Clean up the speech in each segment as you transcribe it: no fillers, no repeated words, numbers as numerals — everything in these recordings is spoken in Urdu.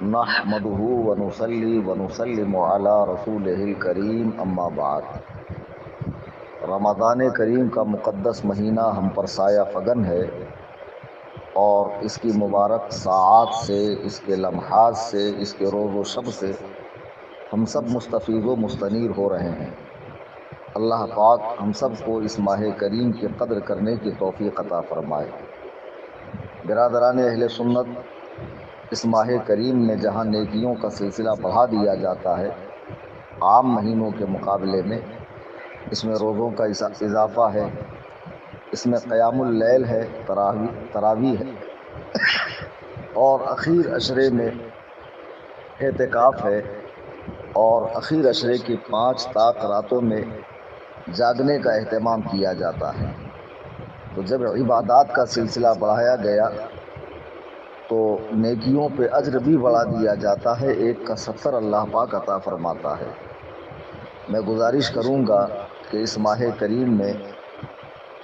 نحمده ونصلي ونسلم على رسوله الکریم اما بعد۔ رمضان کریم کا مقدس مہینہ ہم پر سایہ فگن ہے اور اس کی مبارک ساعات سے، اس کے لمحات سے، اس کے روز و شب سے ہم سب مستفیض و مستنیر ہو رہے ہیں۔ اللہ پاک ہم سب کو اس ماہ کریم کی قدر کرنے کی توفیق عطا فرمائے۔ برادران اہل سنت، اس ماہ کریم میں جہاں نیکیوں کا سلسلہ بڑھا دیا جاتا ہے عام مہینوں کے مقابلے میں، اس میں روزوں کا اضافہ ہے، اس میں قیام اللیل ہے، تراویح ہے، اور اخیر عشرے میں اعتکاف ہے، اور اخیر عشرے کی 5 طاق راتوں میں جاگنے کا اہتمام کیا جاتا ہے۔ تو جب عبادات کا سلسلہ بڑھایا گیا تو نیکیوں پہ اجر بھی بڑھا دیا جاتا ہے، 1 کا 70 اللہ پاک عطا فرماتا ہے۔ میں گزارش کروں گا کہ اس ماہ کریم میں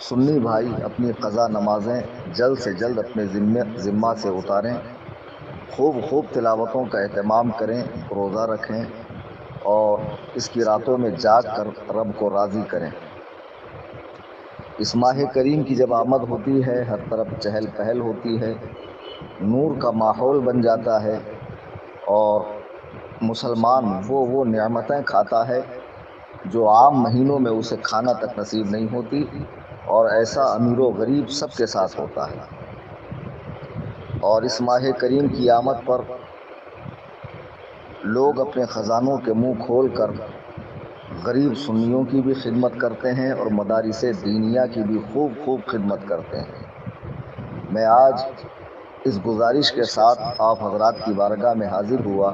سنی بھائی اپنی قضا نمازیں جلد سے جلد اپنے ذمہ سے اتاریں، خوب تلاوتوں کا اہتمام کریں، روزہ رکھیں اور اس کی راتوں میں جاگ کر رب کو راضی کریں۔ اس ماہ کریم کی جب آمد ہوتی ہے، ہر طرف چہل پہل ہوتی ہے، نور کا ماحول بن جاتا ہے اور مسلمان وہ نعمتیں کھاتا ہے جو عام مہینوں میں اسے کھانا تک نصیب نہیں ہوتی، اور ایسا امیر و غریب سب کے ساتھ ہوتا ہے۔ اور اس ماہ کریم کی آمد پر لوگ اپنے خزانوں کے منہ کھول کر غریب سنیوں کی بھی خدمت کرتے ہیں اور مدارس دینیہ کی بھی خوب خدمت کرتے ہیں۔ میں آج اس گزارش کے ساتھ آپ حضرات کی بارگاہ میں حاضر ہوا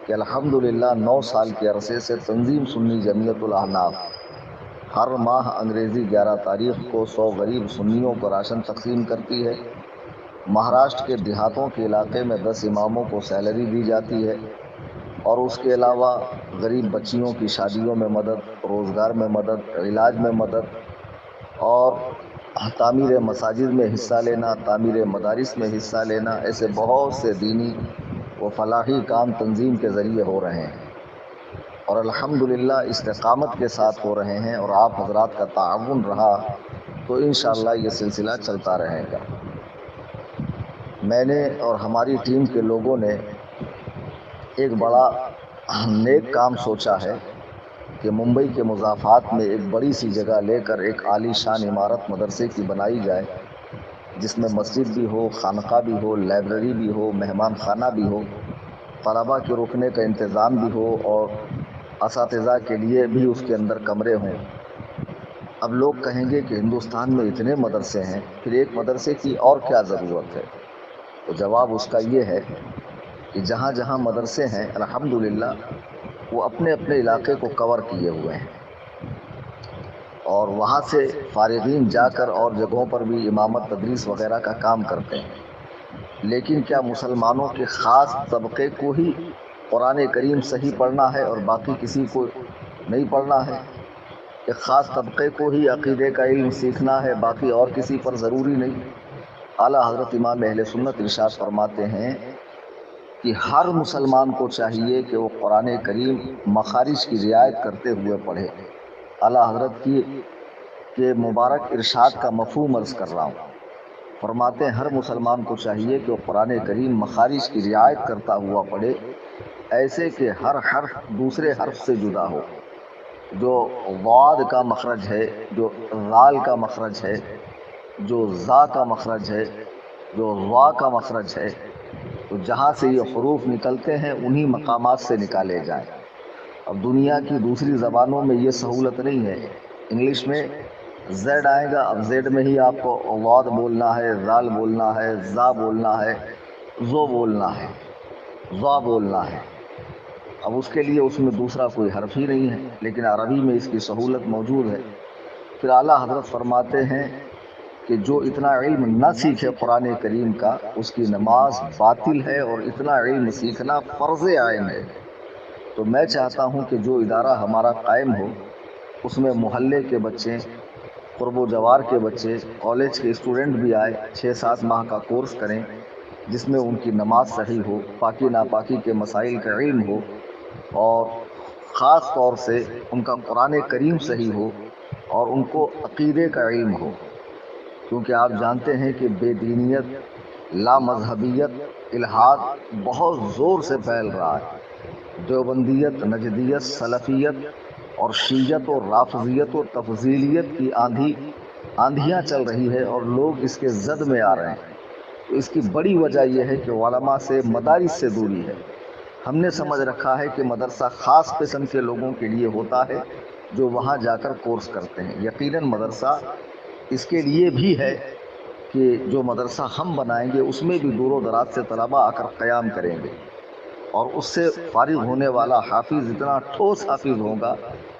کہ الحمدللہ 9 سال کے عرصے سے تنظیم سنی جمعیت الاحناف ہر ماہ انگریزی 11 تاریخ کو 100 غریب سنیوں کو راشن تقسیم کرتی ہے۔ مہاراشٹر کے دیہاتوں کے علاقے میں 10 اماموں کو سیلری دی جاتی ہے، اور اس کے علاوہ غریب بچیوں کی شادیوں میں مدد، روزگار میں مدد، علاج میں مدد، اور تعمیر مساجد میں حصہ لینا، تعمیر مدارس میں حصہ لینا، ایسے بہت سے دینی و فلاحی کام تنظیم کے ذریعے ہو رہے ہیں، اور الحمدللہ استقامت کے ساتھ ہو رہے ہیں، اور آپ حضرات کا تعاون رہا تو انشاءاللہ یہ سلسلہ چلتا رہے گا۔ میں نے اور ہماری ٹیم کے لوگوں نے ایک بڑا نیک کام سوچا ہے کہ ممبئی کے مضافات میں ایک بڑی سی جگہ لے کر ایک عالی شان عمارت مدرسے کی بنائی جائے، جس میں مسجد بھی ہو، خانقاہ بھی ہو، لائبریری بھی ہو، مہمان خانہ بھی ہو، طلباء کے رکنے کا انتظام بھی ہو، اور اساتذہ کے لیے بھی اس کے اندر کمرے ہوں۔ اب لوگ کہیں گے کہ ہندوستان میں اتنے مدرسے ہیں، پھر ایک مدرسے کی اور کیا ضرورت ہے؟ تو جواب اس کا یہ ہے کہ جہاں جہاں مدرسے ہیں الحمدللہ وہ اپنے اپنے علاقے کو کور کیے ہوئے ہیں، اور وہاں سے فارغین جا کر اور جگہوں پر بھی امامت، تدریس وغیرہ کا کام کرتے ہیں۔ لیکن کیا مسلمانوں کے خاص طبقے کو ہی قرآن کریم صحیح پڑھنا ہے اور باقی کسی کو نہیں پڑھنا ہے؟ ایک خاص طبقے کو ہی عقیدے کا علم سیکھنا ہے، باقی اور کسی پر ضروری نہیں؟ اعلیٰ حضرت امام اہل سنت ارشاد فرماتے ہیں کہ ہر مسلمان کو چاہیے کہ وہ قرآن کریم مخارج کی رعایت کرتے ہوئے پڑھے۔ اعلیٰ حضرت کے مبارک ارشاد کا مفہوم عرض کر رہا ہوں۔ فرماتے ہیں ہر مسلمان کو چاہیے کہ وہ قرآن کریم مخارج کی رعایت کرتا ہوا پڑھے، ایسے کہ ہر حرف دوسرے حرف سے جدا ہو۔ جو ضاد کا مخرج ہے، جو ذال کا مخرج ہے، جو ذا کا مخرج ہے، جو ضا کا مخرج ہے، تو جہاں سے یہ حروف نکلتے ہیں انہی مقامات سے نکالے جائیں۔ اب دنیا کی دوسری زبانوں میں یہ سہولت نہیں ہے۔ انگلش میں زیڈ آئے گا، اب زیڈ میں ہی آپ کو ضاد بولنا ہے، ذال بولنا ہے، ذا بولنا ہے، زو بولنا ہے، ضا بولنا ہے۔ اب اس کے لیے اس میں دوسرا کوئی حرف ہی نہیں ہے، لیکن عربی میں اس کی سہولت موجود ہے۔ پھر اعلیٰ حضرت فرماتے ہیں کہ جو اتنا علم نہ سیکھے قرآن کریم کا، اس کی نماز باطل ہے، اور اتنا علم سیکھنا فرض عین ہے۔ تو میں چاہتا ہوں کہ جو ادارہ ہمارا قائم ہو، اس میں محلے کے بچے، قرب و جوار کے بچے، کالج کے اسٹوڈنٹ بھی آئے، 6-7 ماہ کا کورس کریں، جس میں ان کی نماز صحیح ہو، پاکی ناپاکی کے مسائل کا علم ہو، اور خاص طور سے ان کا قرآن کریم صحیح ہو اور ان کو عقیدے کا علم ہو، کیونکہ آپ جانتے ہیں کہ بے دینیت، لا مذہبیت، الحاد بہت زور سے پھیل رہا ہے۔ دیوبندیت، نجدیت، سلفیت اور شیعت اور رافضیت و تفضیلیت کی آندھیاں چل رہی ہے اور لوگ اس کے زد میں آ رہے ہیں۔ تو اس کی بڑی وجہ یہ ہے کہ علماء سے، مدارس سے دوری ہے۔ ہم نے سمجھ رکھا ہے کہ مدرسہ خاص قسم کے لوگوں کے لیے ہوتا ہے جو وہاں جا کر کورس کرتے ہیں۔ یقیناً مدرسہ اس کے لیے بھی ہے کہ جو مدرسہ ہم بنائیں گے اس میں بھی دور و دراز سے طلباء آ کر قیام کریں گے، اور اس سے فارغ ہونے والا حافظ اتنا ٹھوس حافظ ہوگا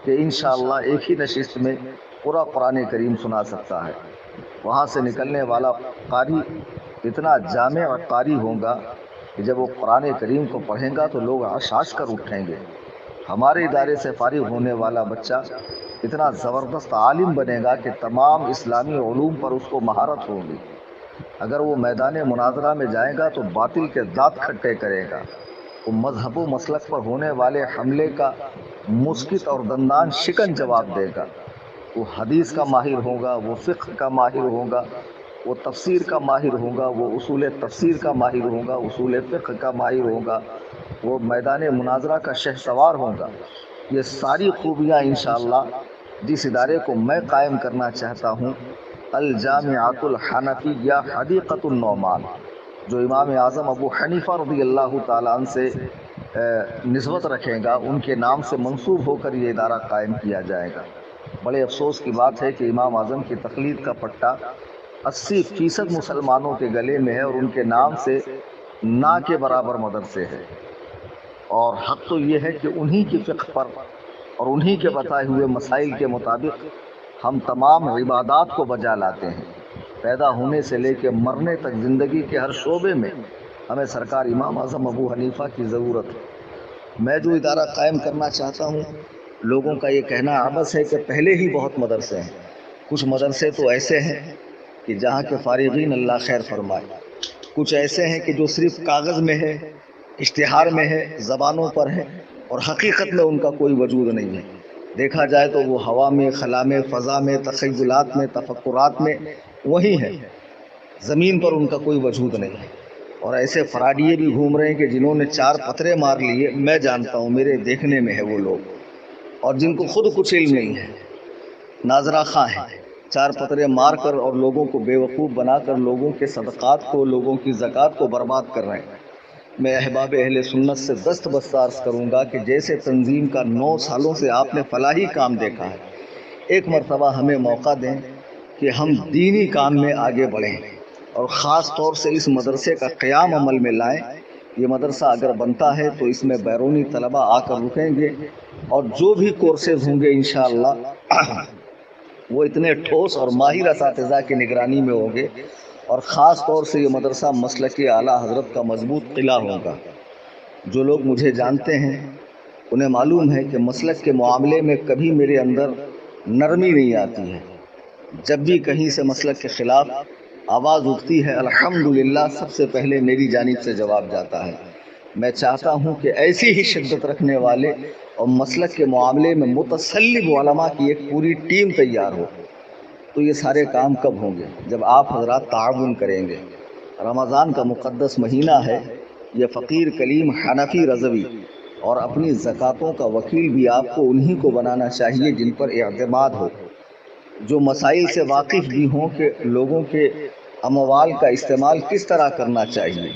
کہ انشاءاللہ ایک ہی نشست میں پورا قرآن کریم سنا سکتا ہے۔ وہاں سے نکلنے والا قاری اتنا جامع قاری ہوگا کہ جب وہ قرآن کریم کو پڑھیں گا تو لوگ عشعش کر اٹھیں گے۔ ہمارے ادارے سے فارغ ہونے والا بچہ اتنا زبردست عالم بنے گا کہ تمام اسلامی علوم پر اس کو مہارت ہوگی۔ اگر وہ میدان مناظرہ میں جائے گا تو باطل کے دانت کھٹے کرے گا۔ وہ مذہب و مسلک پر ہونے والے حملے کا مسکت اور دندان شکن جواب دے گا۔ وہ حدیث کا ماہر ہوگا، وہ فقہ کا ماہر ہوگا، وہ تفسیر کا ماہر ہوگا، وہ اصول تفسیر کا ماہر ہوگا، اصول فقہ کا ماہر ہوگا، وہ میدان مناظرہ کا شہسوار ہوگا۔ یہ ساری خوبیاں انشاءاللہ جس ادارے کو میں قائم کرنا چاہتا ہوں، الجامعۃ الحنفیہ حدیقۃ النعمان، جو امام اعظم ابو حنیفہ رضی اللہ تعالیٰ عنہ سے نسبت رکھے گا، ان کے نام سے منسوب ہو کر یہ ادارہ قائم کیا جائے گا۔ بڑے افسوس کی بات ہے کہ امام اعظم کی تقلید کا پٹا 80% مسلمانوں کے گلے میں ہے اور ان کے نام سے نا کے برابر مدرسے ہے، اور حق تو یہ ہے کہ انہی کی فقہ پر اور انہی کے بتائے ہوئے مسائل کے مطابق ہم تمام عبادات کو بجا لاتے ہیں۔ پیدا ہونے سے لے کے مرنے تک زندگی کے ہر شعبے میں ہمیں سرکار امام اعظم ابو حنیفہ کی ضرورت ہے۔ میں جو ادارہ قائم کرنا چاہتا ہوں، لوگوں کا یہ کہنا عبث ہے کہ پہلے ہی بہت مدرسے ہیں۔ کچھ مدرسے تو ایسے ہیں کہ جہاں کے فارغین اللہ خیر فرمائے، کچھ ایسے ہیں کہ جو صرف کاغذ میں ہے، اشتہار میں ہے، زبانوں پر ہے، اور حقیقت میں ان کا کوئی وجود نہیں ہے۔ دیکھا جائے تو وہ ہوا میں، خلا میں، فضا میں، تخیلات میں، تفکرات میں وہی ہے، زمین پر ان کا کوئی وجود نہیں ہے۔ اور ایسے فراڈیے بھی گھوم رہے ہیں کہ جنہوں نے 4 پتھرے مار لیے، میں جانتا ہوں، میرے دیکھنے میں ہے وہ لوگ، اور جن کو خود کچھ علم نہیں ہے، ناظرہ خواں ہیں، 4 پتھرے مار کر اور لوگوں کو بے وقوف بنا کر لوگوں کے صدقات کو، لوگوں کی زکوٰۃ کو برباد کر رہے ہیں۔ میں احباب اہل سنت سے دست بستہ عرض کروں گا کہ جیسے تنظیم کا 9 سالوں سے آپ نے فلاحی کام دیکھا ہے، ایک مرتبہ ہمیں موقع دیں کہ ہم دینی کام میں آگے بڑھیں، اور خاص طور سے اس مدرسے کا قیام عمل میں لائیں۔ یہ مدرسہ اگر بنتا ہے تو اس میں بیرونی طلباء آ کر رکیں گے، اور جو بھی کورسز ہوں گے انشاءاللہ وہ اتنے ٹھوس اور ماہر اساتذہ کی نگرانی میں ہوں گے، اور خاص طور سے یہ مدرسہ مسلک اعلیٰ حضرت کا مضبوط قلعہ ہوگا۔ جو لوگ مجھے جانتے ہیں انہیں معلوم ہے کہ مسلک کے معاملے میں کبھی میرے اندر نرمی نہیں آتی ہے۔ جب بھی کہیں سے مسلک کے خلاف آواز اٹھتی ہے، الحمدللہ سب سے پہلے میری جانب سے جواب جاتا ہے۔ میں چاہتا ہوں کہ ایسی ہی شدت رکھنے والے اور مسلک کے معاملے میں متسلب علماء کی ایک پوری ٹیم تیار ہو۔ تو یہ سارے کام کب ہوں گے؟ جب آپ حضرات تعاون کریں گے۔ رمضان کا مقدس مہینہ ہے، یہ فقیر کلیم حنفی رضوی اور اپنی زکاتوں کا وکیل بھی آپ کو انہی کو بنانا چاہیے جن پر اعتماد ہو، جو مسائل سے واقف بھی ہوں کہ لوگوں کے اموال کا استعمال کس طرح کرنا چاہیے،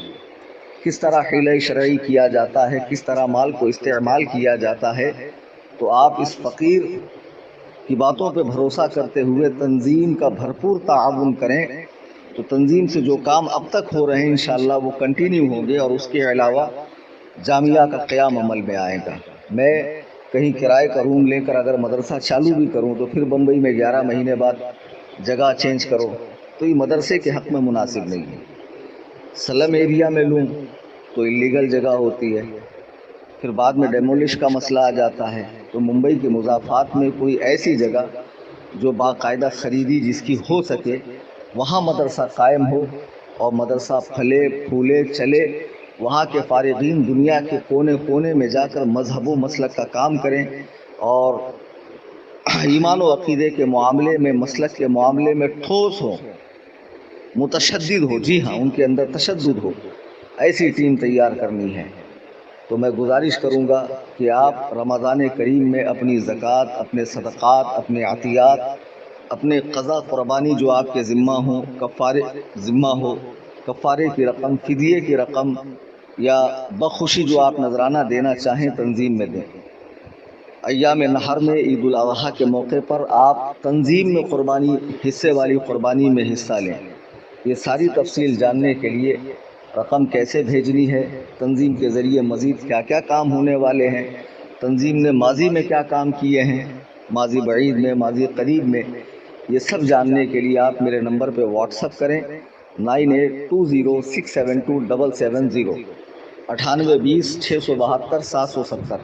کس طرح حیلہ شرعی کیا جاتا ہے، کس طرح مال کو استعمال کیا جاتا ہے۔ تو آپ اس فقیر کی باتوں پہ بھروسہ کرتے ہوئے تنظیم کا بھرپور تعاون کریں، تو تنظیم سے جو کام اب تک ہو رہے ہیں انشاءاللہ وہ کنٹینیو ہوں گے، اور اس کے علاوہ جامعہ کا قیام عمل میں آئے گا۔ میں کہیں کرائے کا روم لے کر اگر مدرسہ چالو بھی کروں تو پھر بمبئی میں 11 مہینے بعد جگہ چینج کرو، تو یہ مدرسے کے حق میں مناسب نہیں ہے۔ سلم ایریا میں لوں تو اللیگل جگہ ہوتی ہے، پھر بعد میں ڈیمولش کا مسئلہ آ جاتا ہے۔ تو ممبئی کے مضافات میں کوئی ایسی جگہ جو باقاعدہ خریدی جس کی ہو سکے، وہاں مدرسہ قائم ہو، اور مدرسہ پھلے پھولے چلے، وہاں کے فارغین دنیا کے کونے کونے میں جا کر مذہب و مسلک کا کام کریں، اور ایمان و عقیدے کے معاملے میں، مسلک کے معاملے میں ٹھوس ہو، متشدد ہو، جی ہاں ان کے اندر تشدد ہو، ایسی ٹیم تیار کرنی ہے۔ تو میں گزارش کروں گا کہ آپ رمضان کریم میں اپنی زکوٰۃ، اپنے صدقات، اپنے عطیات، اپنے قضا قربانی جو آپ کے ذمہ ہوں، کفارے ذمہ ہو، کفارے کی رقم، فدیے کی رقم، یا بخوشی جو آپ نذرانہ دینا چاہیں تنظیم میں دیں۔ ایام نحر میں، عید الاضحیٰ کے موقع پر آپ تنظیم میں قربانی، حصے والی قربانی میں حصہ لیں۔ یہ ساری تفصیل جاننے کے لیے رقم کیسے بھیجنی ہے، تنظیم کے ذریعے مزید کیا کیا کام ہونے والے ہیں، تنظیم نے ماضی میں کیا کام کیے ہیں، ماضی بعید میں، ماضی قریب میں، یہ سب جاننے کے لیے آپ میرے نمبر پہ واٹس اپ کریں 9820672770 9820672770۔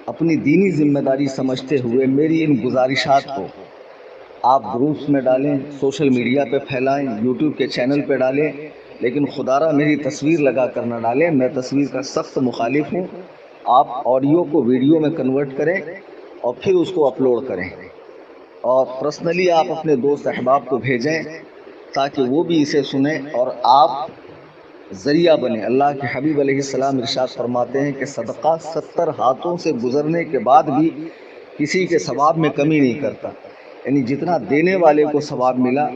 اپنی دینی ذمہ داری سمجھتے ہوئے میری ان گزارشات کو آپ گروپس میں ڈالیں، سوشل میڈیا پہ پھیلائیں، یوٹیوب کے چینل پہ ڈالیں، لیکن خدارہ میری تصویر لگا کر نہ ڈالیں، میں تصویر کا سخت مخالف ہوں۔ آپ آڈیو کو ویڈیو میں کنورٹ کریں اور پھر اس کو اپلوڈ کریں، اور پرسنلی آپ اپنے دوست احباب کو بھیجیں تاکہ وہ بھی اسے سنیں اور آپ ذریعہ بنے۔ اللہ کے حبیب علیہ السلام ارشاد فرماتے ہیں کہ صدقہ 70 ہاتھوں سے گزرنے کے بعد بھی کسی کے ثواب میں کمی نہیں کرتا، یعنی جتنا دینے والے کو ثواب ملا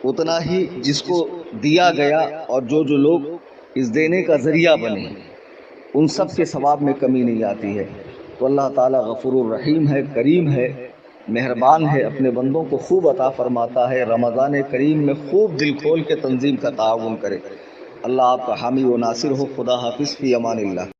اتنا ہی جس کو دیا گیا اور جو لوگ اس دینے کا ذریعہ بنے ان سب کے ثواب میں کمی نہیں آتی ہے۔ تو اللہ تعالیٰ غفور الرحیم ہے، کریم ہے، مہربان ہے، اپنے بندوں کو خوب عطا فرماتا ہے۔ رمضان کریم میں خوب دل کھول کے تنظیم کا تعاون کرے۔ اللہ آپ کا حامی و ناصر ہو۔ خدا حافظ، فی امان اللہ۔